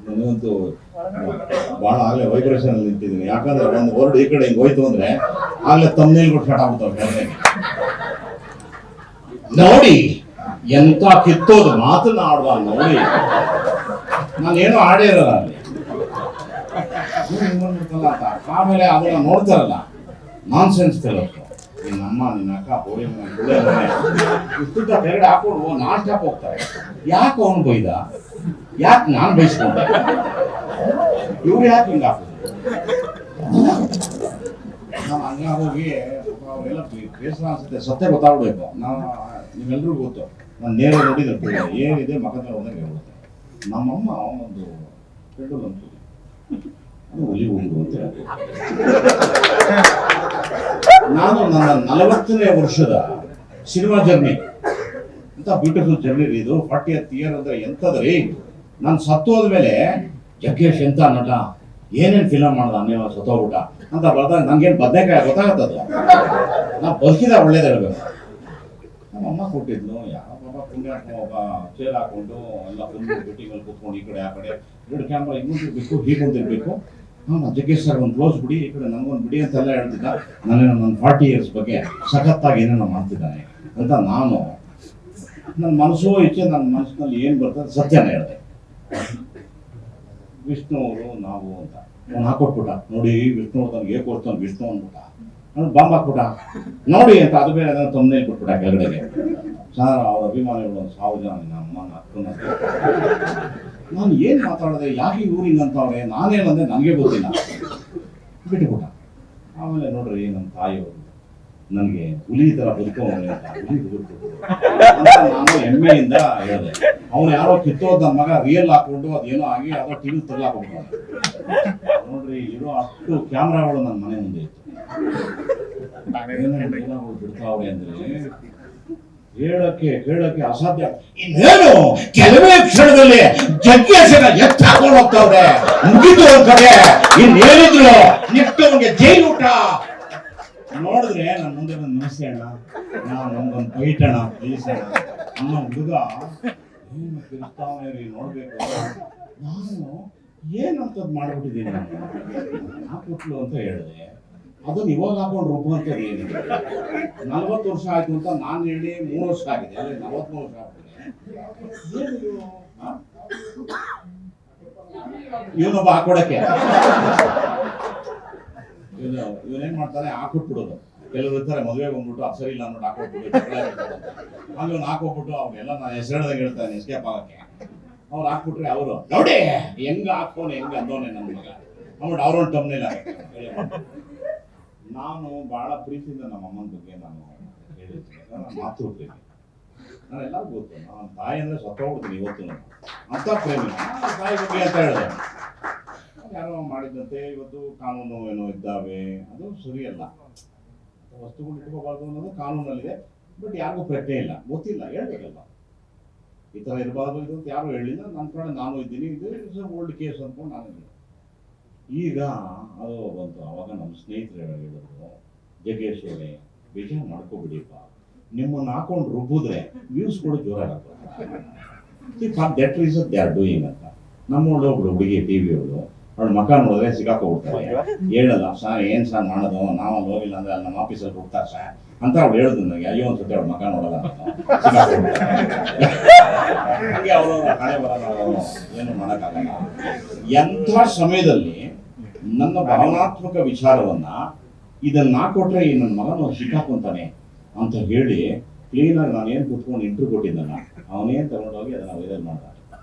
ನನಗಂತೂ ಭಾಳ ಆಗಲೇ ವೈಬ್ರೇಷನ್ ಅಲ್ಲಿ ನಿಂತಿದ್ದೀನಿ. ಯಾಕಂದ್ರೆ ಒಂದು ವರ್ಡ್ ಈ ಕಡೆ ಹಿಂಗೆ ಹೋಯ್ತು ಅಂದ್ರೆ ಆಗ್ಲೇ ತಮ್ಮನೇಲಿ ಕೊಟ್ಟು ಸ್ಟಾರ್ಟ್ ಆಗ್ಬಿಡ್ತಾವೆ. ನೋಡಿ ಎಂತ ಕಿತ್ತೋದು ಮಾತನಾಡುವ ನೋಡಿ, ನಾನೇನು ಆಡೇ ಇರಲ್ಲ ಅಲ್ಲಿ. ಆಮೇಲೆ ಅದನ್ನ ನೋಡ್ತಾರಲ್ಲ ನಾನ್ ಸೆನ್ಸ್ ಕೇಳೋದು, ನಿನ್ನಮ್ಮ ನಿನ್ನ ಅಕ್ಕ ಬೋಳಿ ಇಷ್ಟುದ್ದ ಕೆಳಗಡೆ ಹಾಕೊಂಡು ನಾನ್ ಸ್ಟಾಪ್ ಹೋಗ್ತಾರೆ. ಯಾಕೆ ಅವನು ಬೈದ, ಯಾಕೆ ನಾನು ಬೈಸ್ಕೊಂಡೆ, ಇವ್ರು ಯಾಕೆ ಹಿಂಗೆ ಹಾಕೋದು? ನಾವು ಹಂಗ ಹೋಗಿ ಅವರೆಲ್ಲ ಬೇಸರ ಅನ್ಸುತ್ತೆ. ಸತ್ಯ ಗೊತ್ತಾಗ್ಬೇಕು. ನೀವೆಲ್ರಿಗೂ ಗೊತ್ತು, ನಾನು ನೇರ ನೋಡಿದ್ರೆ ಏನಿದೆ ಮಗದ ಹೋದಾಗ ಹೇಳ್ಬಿಡುತ್ತೆ. ನಮ್ಮಮ್ಮ ಒಂದು ಪೆಟ್ರೋಲ್ ಅಂತ ಹುಲಿ ಉಂಡು ಅಂತ ಹೇಳ್ಬೋದು. ನಾನು ನನ್ನ 40ನೇ ವರ್ಷದ ಸಿನಿಮಾ ಜರ್ನಿ ಅಂತ ಬ್ಯೂಟಿಫುಲ್ ಜರ್ನಿ ಇದು. 40th ಇಯರ್ ಅಂದ್ರೆ ಎಂತದ್ರಿ. ನಾನು ಸತ್ತೋದ್ಮೇಲೆ ಜಗ್ಗೇಶ್ ಎಂತ ನಟ, ಏನೇನು ಫಿಲಮ್ ಮಾಡ್ದ ನೀವು ಸತ್ತೋಗ್ಬಿಟ್ಟ ಅಂತ ಬರ್ದಾಗ ನಂಗೇನು ಬದನೆಕಾಯಿ ಗೊತ್ತಾಗತ್ತದು. ನಾ ಬದುಕಿದ ಒಳ್ಳೇದು ಹೇಳ್ಬೇಕು. ನಮ್ಮ ಅಮ್ಮ ಕೊಟ್ಟಿದ್ಲು, ಯಾವ ಬಾಬಾ ಪುಣ್ಯ ಒಬ್ಬ ಚೇರ್ ಹಾಕೊಂಡು ಎಲ್ಲ ಮೀಟಿಂಗಲ್ಲಿ ಕೂತ್ಕೊಂಡು ಈ ಕಡೆ ಆ ಕಡೆ 2 ಕ್ಯಾಮ್ರಾ ಇನ್ನೊಂದಿರ್ಬೇಕು, ಹೀಗೊಂದಿರ್ಬೇಕು. ಜಗ್ಗೇಶ್ ಸರ್ ಒಂದು ಕ್ಲೋಸ್ ಬಿಡಿ, ಈ ಕಡೆ ನನಗೊಂದು ಬಿಡಿ ಅಂತೆಲ್ಲ ಹೇಳ್ತಿದ್ದ. ನಾನೇನೋ ನನ್ನ 40 years ಬಗ್ಗೆ ಸಖತ್ತಾಗಿ ಏನೇನೋ ಮಾಡ್ತಿದ್ದಾನೆ ಅಂತ ನಾನು ನನ್ನ ಮನಸ್ಸು ಇಚ್ಛೆ, ನನ್ನ ಮನಸ್ಸಿನಲ್ಲಿ ಏನು ಬರ್ತದೆ ಸತ್ಯನ ಹೇಳಿದೆ. ವಿಷ್ಣು ಅವರು ನಾವು ಅಂತ ಅವ್ನು ಹಾಕೊಟ್ಬಿಟ್ಟ. ನೋಡಿ ವಿಷ್ಣು ತನಗೆ ಕೊಡ್ತಾನೆ ವಿಷ್ಣು ಅಂದ್ಬಿಟ್ಟ. ಅವ್ನು ಬಾಂಬ್ ಹಾಕ್ಬಿಟ್ಟ ನೋಡಿ ಅಂತ. ಅದು ಬೇರೆ ಅದನ್ನು ತಮ್ಮನೇಲಿ ಕೊಟ್ಬಿಟ್ಟ ಕೆಳಗಡೆಗೆ. ಸರ್ ಅವ್ರ ಅಭಿಮಾನಿಗಳು ಒಂದು 1000 ಜನ ನನ್ನ ಅಮ್ಮನ ಅಕ್ಕನ. ನಾನು ಏನು ಮಾತಾಡಿದೆ, ಯಾಕೆ ಇವ್ರು ಹಿಂಗಂತವ್ರೆ, ನಾನೇನಂದ್ರೆ ನನಗೆ ಗೊತ್ತಿಲ್ಲ, ಬಿಟ್ಟುಬಿಟ್ಟ. ಆಮೇಲೆ ನೋಡ್ರಿ ನಮ್ಮ ತಾಯಿಯವರು ನನಗೆ ಹುಲಿ ಥರ ಬದುಕೋವನೆ ಅಂತ, ಹುಲಿ ಬದುಕು ಅಂತ ನಾನು ಹೆಮ್ಮೆಯಿಂದ ಹೇಳಿದೆ. ಅವನು ಯಾರೋ ಕಿತ್ತೋದ್ ನನ್ನ ಮಗ ರಿಯಲ್ ಹಾಕೊಂಡು ಅದೇನೋ ಆಗಿ ಅದೋ ಟಿವಿ ತಗೊಳ್ಳಾಕೊಂಡ್ರು. ನೋಡ್ರಿ ಇರೋ ಅಷ್ಟು ಕ್ಯಾಮ್ರಾಗಳು ನನ್ನ ಮನೆ ಮುಂದೆ ಇತ್ತು. ಬಿಡ್ತಾವ್ರೆ ಅಂದ್ರೆ ಹೇಳಕ್ಕೆ ಅಸಾಧ್ಯ. ಇನ್ನೇನು ಕೆಲವೇ ಕ್ಷಣದಲ್ಲಿ ಜಗ್ಗೇಶನ ಎತ್ತಾಕೊಂಡು ಹೋಗ್ತಾವ್ರೆ. ಮುಗಿದು ಒಂದ್ ಕಡೆ ಇನ್ನೇನಿದ್ರು ನೆಕ್ಸ್ಟ್ ಅವನಿಗೆ ಜೈಲು ಊಟ. ನೋಡಿದ್ರೆ ನನ್ನ ಮುಂದೆ ಬಂದು ನಮಸ್ತೆ ಅಣ್ಣ, ನಾವು ನಮ್ಗೊಂದು ಫೈಟ್ ಅಣ್ಣ ಪ್ಲೀಸ್ ಅಣ್ಣ ಅನ್ನೋ ಹುಡುಗ ಏನು ತಿರುಸ್ತಾವನೆ ರೀ. ನೋಡ್ಬೇಕು ನಾನು ಏನಂತದ್ ಮಾಡ್ಬಿಟ್ಟಿದ್ದೀನಿ, ಹಾಕ್ಬಿಟ್ಲು ಅಂತ ಹೇಳಿದೆ. ಅದನ್ನ ಇವಾಗ ಹಾಕೊಂಡು ರುಬ್ಬುವಂಥದ್ದು ಏನಿದೆ. 40 ವರ್ಷ ಆಯ್ತು ಅಂತ ನಾನು ಹೇಳಿ 3 ವರ್ಷ ಆಗಿದೆ, ಅಲ್ಲಿ 43 ವರ್ಷ ಆಗ್ತದೆ. ಇವನೊಬ್ಬ ಹಾಕೊಡಕ್ಕೆ ಇವನೇನ್ ಮಾಡ್ತಾನೆ, ಹಾಕೊಟ್ಬಿಡೋದು. ಕೆಲವರು ಇರ್ತಾರೆ ಮದುವೆ ಬಂದ್ಬಿಟ್ಟು ಅದು ಸರಿ ಇಲ್ಲ ಅಂದ್ಬಿಟ್ಟು ಹಾಕೊಟ್ಬಿಟ್ಟು ಅಲ್ಲಿ ಅವ್ನು ಹಾಕೋಗ್ಬಿಟ್ಟು ಅವ್ನೆಲ್ಲ ನಾನು ಹೆಸರದಾಗ ಹೇಳ್ತಾನೆ ಎಸ್ಕೇಪ್ ಆಗಕ್ಕೆ. ಅವ್ರು ಹಾಕ್ಬಿಟ್ರೆ ಅವರು ನೋಡಿ ಹೆಂಗ ಹಾಕೋನೆ ಹೆಂಗ ಅಂದೋನೆ ನನ್ನ ಮಗ ಅಂದ್ಬಿಟ್ಟು ಅವ್ರೊಂದು ಟಮ್ನೇಲಿ ಹಾಕ. ನಾನು ಬಹಳ ಪ್ರೀತಿಯಿಂದ ನಮ್ಮ ಅಮ್ಮನ ಬಗ್ಗೆ ನಾನು ಹೇಳಿರ್ತೀನಿ. ನಾನು ಮಾತೃ ಪ್ರೇಮಿ, ನಾನು ಎಲ್ಲರೂ ಗೊತ್ತು. ನಾನು ತಾಯಿ ಅಂದ್ರೆ ಸತ್ತೋಗ್ಬಿಡ್ತೀನಿ ಇವತ್ತು. ಅಂತ ಪ್ರೇಮಿ ತಾಯಿ ಬಗ್ಗೆ ಅಂತ ಹೇಳಿದೆ. ಯಾರೋ ಮಾಡಿದಂತೆ ಇವತ್ತು ಕಾನೂನು ಏನೋ ಇದ್ದಾವೆ, ಅದು ಸರಿಯಲ್ಲ. ವಸ್ತುಗಳು ಇಟ್ಕೋಬಾರ್ದು ಅನ್ನೋದು ಕಾನೂನಲ್ಲಿದೆ. ಬಟ್ ಯಾರಿಗೂ ಪ್ರಜ್ಞೆ ಇಲ್ಲ, ಗೊತ್ತಿಲ್ಲ, ಹೇಳ್ಬೇಕಲ್ಲ ಈ ಥರ ಇರಬಾರ್ದು ಇದು ಅಂತ ಯಾರು ಹೇಳಿಲ್ಲ. ನನ್ನ ಕಡೆ ನಾನು ಇದ್ದೀನಿ, ಇದು ಓಲ್ಡ್ ಕೇಸ್ ಅಂದ್ಕೊಂಡು ನಾನು ಇದ್ದೀನಿ. ಈಗ ಅದು ಬಂತು. ಅವಾಗ ನಮ್ಮ ಸ್ನೇಹಿತರು ಹೇಳಿದ್ರು, ಜಗ್ಗೇಶ್ ಅವರೇ ವಿಚಾರ ಮಾಡ್ಕೊಬಿಡಿಪ್ಪ, ನಿಮ್ಮನ್ನು ಹಾಕೊಂಡು ರುಬ್ಬಿದ್ರೆ ವ್ಯೂಸ್ ಕೂಡ ಜೋರಾಗುತ್ತೆ. That reason they are doing ಅಂತ. ನಮ್ಮೊಳ್ಳೆ ಒಬ್ಳು ಹುಡುಗಿ ಟಿವಿ ಅವಳು, ಅವಳು ಮಕ್ಕ ನೋಡಿದ್ರೆ ಸಿಕ್ಕಾಕೊಬಿಡ್ತಾರೆ. ಹೇಳಲ್ಲ ಸರ್ ಏನು ಸರ್ ಮಾಡೋದು, ನಾವು ಅಲ್ಲಿ ಹೋಗಿಲ್ಲ ಅಂದ್ರೆ ಅಲ್ಲಿ ನಮ್ಮ ಆಫೀಸಲ್ಲಿ ಹೋಗ್ತಾರೆ ಸರ್ ಅಂತ ಅವ್ಳು ಹೇಳಿದ್ರು ನನಗೆ. ಅಯ್ಯೋ ಅನ್ಸುತ್ತೆ ಅವಳು ಮಕ್ಕ ನೋಡಲ್ಲ ಹಾಗೆ ಅವರು ಹಣೆ ಬರೋದು ಏನು ಮಾಡೋಕ್ಕಾಗಲ್ಲ. ಎಂಥ ಸಮಯದಲ್ಲಿ ನನ್ನ ಭಾವನಾತ್ಮಕ ವಿಚಾರವನ್ನ ಇದನ್ನ ಹಾಕೊಟ್ರೆ ಈ ನನ್ನ ಮಗನ ಸಿಕ್ಕಾಕೊಂತಾನೆ ಅಂತ ಹೇಳಿ ಕ್ಲೀನಾಗಿ ನಾನು ಏನು ಕುತ್ಕೊಂಡು ಇಂಟ್ರೂ ಕೊಟ್ಟಿದ್ದಲ್ಲ, ಅವನೇನು ತಗೊಂಡೋಗಿ ಅದನ್ನ ವೈರಲ್ ಮಾಡ್ದ.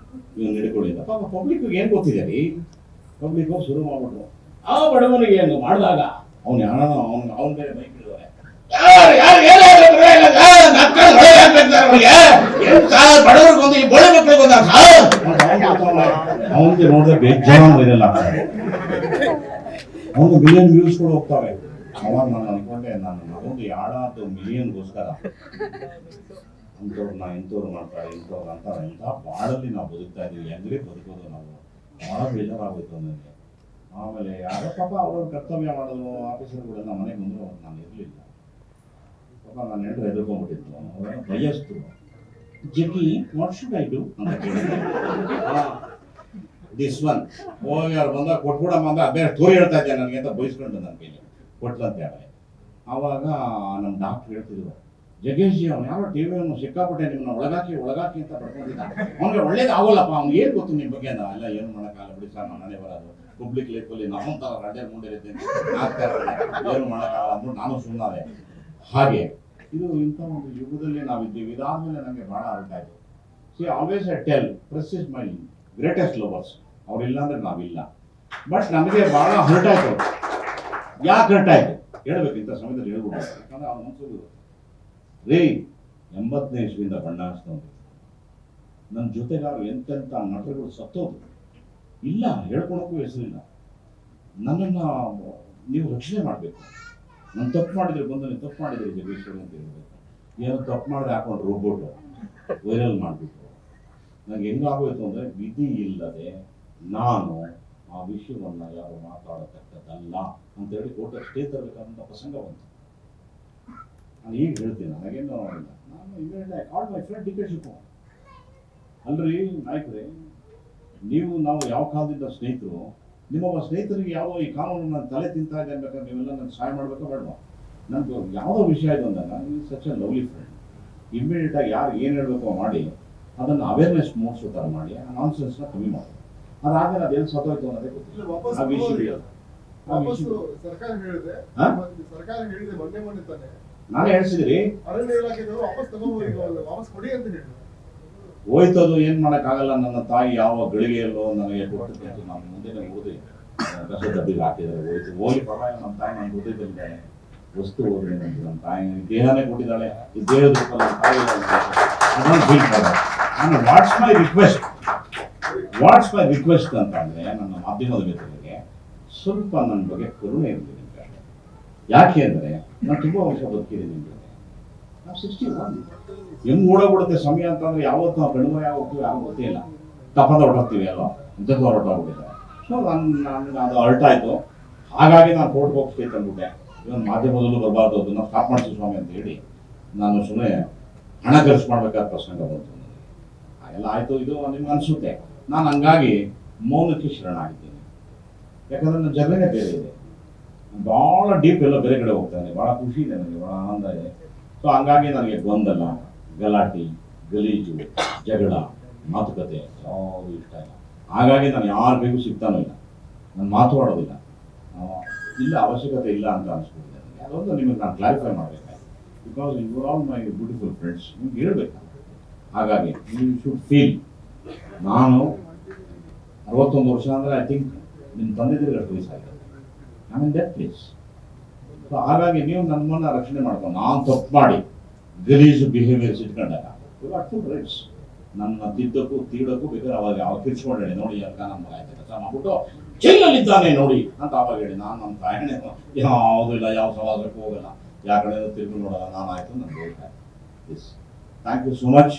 ಇವನು ಹಿಡ್ಕೊಂಡಿದ್ದ. ಪಾಪ ಪಬ್ಲಿಕ್ ಏನು ಗೊತ್ತಿದೆ ರೀ, ಪಬ್ಲಿಕ್ ಹೋಗಿ ಶುರು ಮಾಡ್ಬಿಟ್ರು. ಆ ಬಡವನಿಗೆ ಏನು ಮಾಡಿದಾಗ ಅವ್ನು ಯಾರೋ ಅವ್ನ ಬೇರೆ ಬೈಕ್ ಇಳಿದವ್ರೆ, ಬಡವರಿಗೊಂದು ಈ ಬಡ ಮಕ್ಕಳಿಗೊಂದು ಅವನಿಗೆ ನೋಡಿದ್ರೆ ಬೇಜಾರು ವೈರಲ್ ಆಗ್ತಾರೆ. ಅವನು ಮಿಲಿಯನ್ ವ್ಯೂಸ್ ಕೂಡ ಹೋಗ್ತವೆ. ಅವಾಗ ನಾನು ಅನ್ಕೊಂಡೆ, ನಾನು ಮಗೊಂದು ಯಾಳಾದ್ರು ಮಿಲಿಯನ್ಗೋಸ್ಕರ ಅಂಥವ್ರನ್ನ ಇಂಥವ್ರು ಮಾಡ್ತಾರೆ, ಇಂಥವ್ರು ಅಂತಾರೆ. ಇಂಥ ಬಾಳಲ್ಲಿ ನಾವು ಬದುಕ್ತಾ ಇದೀವಿ, ಹೆಂಗ್ರಿ ಬದುಕೋದು ನಾವು. ಭಾಳ ಬೇಜಾರಾಗೋಯ್ತು ನನಗೆ. ಆಮೇಲೆ ಯಾರೋ ಪಾಪ ಅವ್ರವ್ರ ಕರ್ತವ್ಯ ಮಾಡೋದು, ಆಫೀಸರ್ಗಳೆಲ್ಲ ಮನೆಗೆ ಬಂದರು, ನಾನು ಇರಲಿಲ್ಲ. ಪಾಪ ನಾನು ಹೆಂಡ್ರು ಎದುರ್ಕೊಂಡ್ಬಿಟ್ಟಿತ್ತು. ಅವರೆಲ್ಲ ಬಯಸ್ತು, ಜಗ್ಗಿ ವಾಟ್ ಶುಡ್ ಐ ಡು ಅಂತ ಕೇಳಿದೆ. ದಿಸ್ ಒನ್ ಹೋಗಿ ಅವ್ರು ಬಂದಾಗ ಕೊಟ್ಬಿಡಮ್ಮ ಅಂದ್ರೆ ಅದೇ ಸ್ಟೋರಿ ಹೇಳ್ತಾ ಇದ್ದೆ ನನಗೆ ಅಂತ ಬಯಸ್ಕೊಂಡು ನನ್ನ ಕೈಲಿ ಕೊಟ್ಲಂತ ಹೇಳಿ. ಆವಾಗ ನಮ್ಮ ಡಾಕ್ಟ್ರ್ ಹೇಳ್ತಿದ್ರು, ಜಗ್ಗೇಶ್ ಜಿ ಅವ್ನು ಯಾರೋ ಟಿ ವಿಯನ್ನು ಸಿಕ್ಕಾಪಟ್ಟೆ ನಿಮ್ಮನ್ನ ಒಳಗಾಕಿ ಅಂತ ಪಡ್ಕೊಂಡಿದ್ದ, ಅವ್ನಿಗೆ ಒಳ್ಳೇದು ಆಗೋಲ್ಲಪ್ಪ, ಅವ್ನು ಏನು ಗೊತ್ತು ನಿಮ್ಮ ಬಗ್ಗೆ ಅಂತ. ಎಲ್ಲ ಏನು ಮಾಡೋಕ್ಕಾಗಲ್ಲ ಬಿಡಿ ಸರ್, ನಾನೇ ಬರೋದು ಪಬ್ಲಿಕ್ ಲೈಫಲ್ಲಿ ನಮ್ಮಂತರ ರಡ್ಡೆ ಮುಂಡಿರುತ್ತೆ ಆಗ್ತಾ ಇರ್ತಾರೆ, ಏನು ಮಾಡೋಕ್ಕಾಗಲ್ಲ ಅಂದ್ಬಿಟ್ಟು ನಾನು ಸುಮ್ಮನೆ. ಹಾಗೆ ಇದು ಇಂಥ ಒಂದು ಯುಗದಲ್ಲಿ ನಾವಿದ್ದೀವಿ. ಇದಾದ್ಮೇಲೆ ನನಗೆ ಭಾಳ ಅರ್ಥ ಆಯಿತು. See always I tell press is my greatest lovers, ಅವ್ರಿಲ್ಲ ಅಂದ್ರೆ ನಾವಿಲ್ಲ. ಬಟ್ ನಮಗೆ ಭಾಳ ಹರ್ಟ್ ಆಯ್ತು. ಯಾಕೆ ಹರ್ಟ್ ಆಯ್ತು ಹೇಳ್ಬೇಕು, ಇಂಥ ಸಮಯದಲ್ಲಿ ಹೇಳ್ಬಿಟ್ಟು. ಯಾಕಂದ್ರೆ ಅವ್ನು ಅನ್ಸೋದು ರೀ 80ನೇ ಇಸ್ವಿಯಿಂದ ಬಣ್ಣ ಹಚ್ತವ್ರು, ನನ್ನ ಜೊತೆಗಾರರು ಎಂತೆಂಥ ನಟರುಗಳು ಸತ್ತೋದು ಇಲ್ಲ, ಹೇಳ್ಕೊಳಕ್ಕೂ ಹೆಸರಿಲ್ಲ. ನನ್ನನ್ನು ನೀವು ರಕ್ಷಣೆ ಮಾಡಬೇಕು. ನಾನು ತಪ್ಪು ಮಾಡಿದ್ರೆ ಬಂದು ನೀವು ತಪ್ಪು ಮಾಡಿದ್ರೆ ಜಗೇಶ್ವರಿ ಅಂತ ಹೇಳ್ಬೇಕು. ಏನು ತಪ್ಪು ಮಾಡಿದ್ರೆ ಹಾಕೊಂಡು ರೋಬೋಟು ವೈರಲ್ ಮಾಡಿಬಿಟ್ಟು ನನಗೆ ಹೆಂಗಾಗೋಯ್ತು ಅಂದರೆ, ವಿಧಿ ಇಲ್ಲದೆ ನಾನು ಆ ವಿಷಯವನ್ನು ಯಾರು ಮಾತಾಡತಕ್ಕದ್ದಲ್ಲ ಅಂತೇಳಿ ಕೋರ್ಟ್ ಸ್ಟೇ ತರಬೇಕಾದಂಥ ಪ್ರಸಂಗ ಬಂತು. ನಾನು ಈಗ ಹೇಳ್ತೀನಿ, ನನಗೇನು ಇಲ್ಲ. ನಾನು immediately call my friend D K Shivakumar. ಅಲ್ರಿ ನಾಯಕರೇ, ನಾವು ಯಾವ ಕಾಲದಿಂದ ಸ್ನೇಹಿತರು, ನಿಮ್ಮ ಸ್ನೇಹಿತರಿಗೆ ಯಾವುದೋ ಈ ಕಾನೂನು ನನ್ನ ತಲೆ ತಿಂತಾ ಇದೆ ಅನ್ಬೇಕಾದ್ರೆ ನೀವೆಲ್ಲ ನನ್ನ ಸಹಾಯ ಮಾಡಬೇಕಾ ಬೇಡವಾ? ನನಗೆ ಯಾವುದೋ ವಿಷಯ ಇದು ಅಂದಾಗ ಸಚ್ ಎ ಲವ್ಲಿ ಫ್ರೆಂಡ್. ಇಮಿಡಿಯೇಟಾಗಿ ಯಾರು ಏನು ಹೇಳಬೇಕು ಮಾಡಿ ಅದನ್ನು ಅವೇರ್ನೆಸ್ ಮೂಡಿಸೋ ಥರ ಮಾಡಿ ಆ ನಾನ್ಸೆನ್ಸ್ನ ಕಮ್ಮಿ ಮಾಡಿ. ಅದಾದ್ಮೇಲೆ ಅದೆಲ್ಲಿ ಸತ್ತೋಯ್ತು ಅನ್ನೋದೇ ಗೊತ್ತಿಲ್ಲ. ಆ ವಿಷಯ ಸರ್ಕಾರ ಹೇಳಿದೆ ಮೊನ್ನೆ ತಾನೆ ನಾನೇ ಹೇಳ್ಸಿದ್ರಿ, ಅರಣ್ಯ ಇಲಾಖೆದವರು ವಾಪಸ್ ಕೊಡಿ ಅಂತ ಹೇಳಿದ್ರು. ಹೋಯ್ತದು, ಏನು ಮಾಡೋಕ್ಕಾಗಲ್ಲ. ನನ್ನ ತಾಯಿ ಯಾವ ಗಳಿಗೆಯಲ್ಲೋ ನನಗೆ ಕೊಟ್ಟಿದ್ದು ನಾನು ಮುಂದೆನೇ ಓದಿ ಕಸ ಡಬ್ಬಿಗೆ ಹಾಕಿದ್ದಾರೆ. ಹೋಗಿ ಪರವಾಗಿ ನಮ್ಮ ತಾಯಿ ನನ್ನ ಹೃದಯದಲ್ಲಿದ್ದಾಳೆ. ವಸ್ತು ಹೋದ್ರೆ ನನ್ನ ತಾಯಿ ದೇಹನೇ ಕೊಟ್ಟಿದ್ದಾಳೆ. ಈ ದೇಹದ ನನ್ನ ತಾಯಿ ಅದನ್ನು ಫೀಲ್ ಮಾಡೋದು. ನಾನು ವಾಟ್ಸ್ ಮೈ ರಿಕ್ವೆಸ್ಟ್ ಅಂತ ಅಂದರೆ ನನ್ನ ಮಾಧ್ಯಮದ ಮಿತ್ರರಿಗೆ ಸ್ವಲ್ಪ ನನ್ನ ಬಗ್ಗೆ ಕರುಣೆ ಇರಲಿ ನಿಮಗೆ. ಯಾಕೆ ಅಂದರೆ ನಾನು ತುಂಬ ವರ್ಷ ಬದುಕಿದ್ದೀನಿ ನಿಮಗೆ. ನಾವು 61 ಹೆಂಗ್ ಓಡೋಗ್ಬಿಡುತ್ತೆ ಸಮಯ ಅಂತಂದ್ರೆ ಯಾವತ್ತು ನಾವು ಕಡಿಮೆ ಹೋಗ್ತೀವಿ ಯಾರು ಗೊತ್ತೇ ಇಲ್ಲ. ತಪ್ಪದ ಹೊರಟೋಗ್ತೀವಿ ಅಲ್ವಾ, ಇಂಥದ್ದು ಹೊರಟೋಗ್ಬಿಟ್ಟಿದೆ. ಸೊ ನನ್ಗೆ ಅದು ಅರ್ಟ್ ಆಯಿತು. ಹಾಗಾಗಿ ನಾನು ಕೋರ್ಟ್ಗೆ ಹೋಗಿ ಸ್ಟೇ ತಂದ್ಬಿಟ್ಟೆ. ಇವನು ಮಾಧ್ಯಮದಲ್ಲೂ ಬರಬಾರ್ದು, ಅದನ್ನು ಸ್ಟಾಪ್ ಮಾಡಿಸಿ ಸ್ವಾಮಿ ಅಂತ ಹೇಳಿ ನಾನು ಸುಮ್ಮನೆ ಹಣ ಖರ್ಚು ಮಾಡಬೇಕಾದ ಪ್ರಸಂಗ ಬಂತು ನನಗೆ. ಹಾಗೆಲ್ಲ ಆಯಿತು. ಇದು ನಿಮ್ಗೆ ಅನಿಸುತ್ತೆ ನಾನು ಹಂಗಾಗಿ ಮೌನಕ್ಕೆ ಶರಣಾಗಿದ್ದೀನಿ. ಯಾಕಂದರೆ ನನ್ನ ಜಗನೇ ಬೇರೆ ಇದೆ, ಭಾಳ ಡೀಪ್ ಎಲ್ಲ ಬೇರೆ ಕಡೆ ಹೋಗ್ತಾನೆ. ಭಾಳ ಖುಷಿ ಇದೆ ನನಗೆ, ಭಾಳ ಆನಂದ ಇದೆ. ಸೊ ಹಂಗಾಗಿ ನನಗೆ ಗೊಂದಲ, ಗಲಾಟೆ, ಗಲೀಜು, ಜಗಳ, ಮಾತುಕತೆ ಯಾವುದು ಇಷ್ಟ ಇಲ್ಲ. ಹಾಗಾಗಿ ನಾನು ಯಾರ ಬೇಗೂ ಸಿಗ್ತಾನೂ ಇಲ್ಲ, ನಾನು ಮಾತಾಡೋದಿಲ್ಲ. ಇಲ್ಲ, ಅವಶ್ಯಕತೆ ಇಲ್ಲ ಅಂತ ಅನಿಸ್ಬಿಟ್ಟಿದೆ ನನಗೆ. ಅದೊಂದು ನಿಮಗೆ ನಾನು ಕ್ಲಾರಿಫೈ ಮಾಡಬೇಕಾಯ್ತು. Because you all my beautiful friends, ನಿಮ್ಗೆ ಹೇಳ್ಬೇಕು. ಹಾಗಾಗಿ ಯು ಶುಡ್ ಫೀಲ್, ನಾನು 61 ವರ್ಷ ಅಂದರೆ ಐ ಥಿಂಕ್ ನಿಮ್ಮ ತಂದೆದಿರಿಗೆ ಅಷ್ಟು ವಯಸ್ಸಾಗಿದೆ. I mean that place. So ಹಾಗಾಗಿ ನೀವು ನಮ್ಮನ್ನು ರಕ್ಷಣೆ ಮಾಡ್ಕೊಂಡು ನಾನು ತಪ್ಪು ಮಾಡಿ ಗಲೀಜು ಬಿಹೇವಿಯರ್ಸ್ ಇಟ್ಕೊಂಡಾಗ ಫುಲ್ ರೈಟ್ಸ್. ನನ್ನ ತಿದ್ದಕ್ಕೂ ತೀಡಕ್ಕೂ ಬೇಕಾದ್ರೆ ಅವಾಗ ಕಿರ್ಚ್ಕೊಂಡು ಹೇಳಿ, ನೋಡಿ ಅಕ್ಕ ನಮ್ಮ ಮಗ ಆಯ್ತು ಕೆಲಸ ಮಾಡ್ಬಿಟ್ಟು ಜೈಲಲ್ಲಿದ್ದಾನೆ ನೋಡಿ ಅಂತ ಅವಾಗ ಹೇಳಿ. ನಾನು ನಮ್ಮ ತಾಯಣೆ ಯಾವುದೂ ಇಲ್ಲ, ಯಾವ ಸವಾಸಕ್ಕೂ ಹೋಗಲ್ಲ, ಯಾವ ಕಡೆ ತಿರುಗಿ ನೋಡಲ್ಲ. ನಾನು ಆಯಿತು, ನನಗೆ yes. Thank you so much.